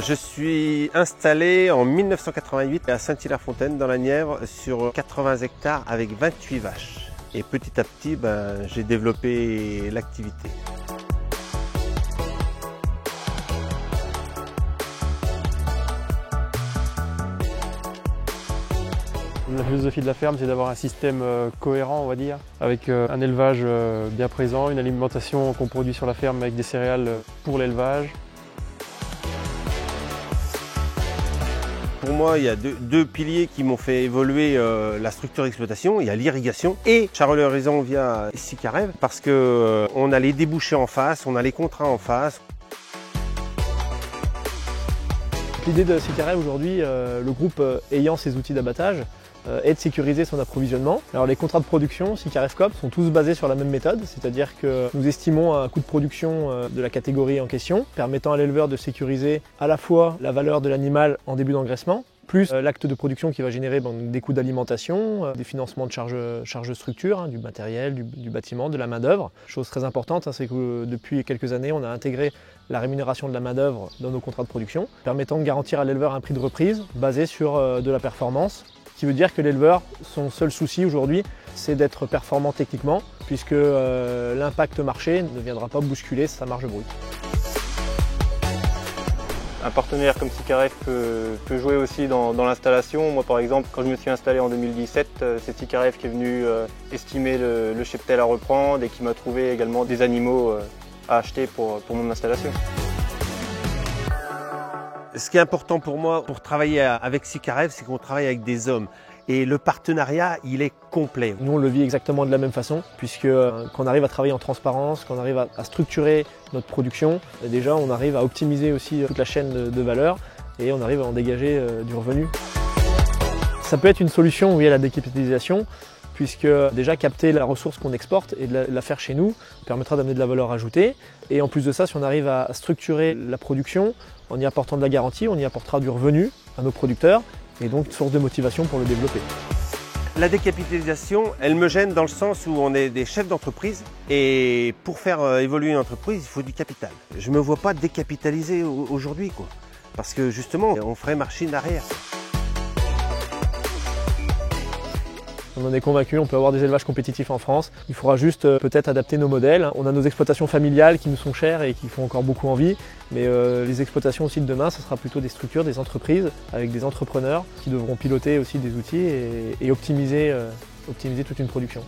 Je suis installé en 1988 à Saint-Hilaire-Fontaine dans la Nièvre sur 80 hectares avec 28 vaches. Et petit à petit, j'ai développé l'activité. La philosophie de la ferme, c'est d'avoir un système cohérent, on va dire, avec un élevage bien présent, une alimentation qu'on produit sur la ferme avec des céréales pour l'élevage. Pour moi, il y a deux piliers qui m'ont fait évoluer la structure d'exploitation. Il y a l'irrigation et Charolais Horizon via Sicarev parce qu'on a les débouchés en face, on a les contrats en face. L'idée de Sicarev aujourd'hui, le groupe ayant ses outils d'abattage, est de sécuriser son approvisionnement. Alors les contrats de production Sicarev Coop sont tous basés sur la même méthode, c'est-à-dire que nous estimons un coût de production de la catégorie en question, permettant à l'éleveur de sécuriser à la fois la valeur de l'animal en début d'engraissement, plus l'acte de production qui va générer des coûts d'alimentation, des financements de charges structure, du matériel, du bâtiment, de la main-d'œuvre. Chose très importante, c'est que depuis quelques années, on a intégré la rémunération de la main-d'œuvre dans nos contrats de production, permettant de garantir à l'éleveur un prix de reprise basé sur de la performance. Ce qui veut dire que l'éleveur, son seul souci aujourd'hui, c'est d'être performant techniquement, puisque l'impact marché ne viendra pas bousculer sa marge brute. Un partenaire comme Sicarev peut jouer aussi dans l'installation. Moi par exemple, quand je me suis installé en 2017, c'est Sicarev qui est venu estimer le cheptel à reprendre et qui m'a trouvé également des animaux à acheter pour mon installation. Ce qui est important pour moi pour travailler avec Sicarev, c'est qu'on travaille avec des hommes. Et le partenariat, il est complet. Nous, on le vit exactement de la même façon, puisque quand on arrive à travailler en transparence, quand on arrive à structurer notre production, déjà on arrive à optimiser aussi toute la chaîne de valeur et on arrive à en dégager du revenu. Ça peut être une solution, oui, à la décapitalisation, puisque déjà capter la ressource qu'on exporte et de la faire chez nous permettra d'amener de la valeur ajoutée. Et en plus de ça, si on arrive à structurer la production en y apportant de la garantie, on y apportera du revenu à nos producteurs et donc une source de motivation pour le développer. La décapitalisation, elle me gêne dans le sens où on est des chefs d'entreprise et pour faire évoluer une entreprise, il faut du capital. Je ne me vois pas décapitaliser aujourd'hui, parce que justement, on ferait machine arrière. On en est convaincu, on peut avoir des élevages compétitifs en France. Il faudra juste peut-être adapter nos modèles. On a nos exploitations familiales qui nous sont chères et qui font encore beaucoup envie. Mais les exploitations aussi de demain, ce sera plutôt des structures, des entreprises avec des entrepreneurs qui devront piloter aussi des outils et optimiser toute une production.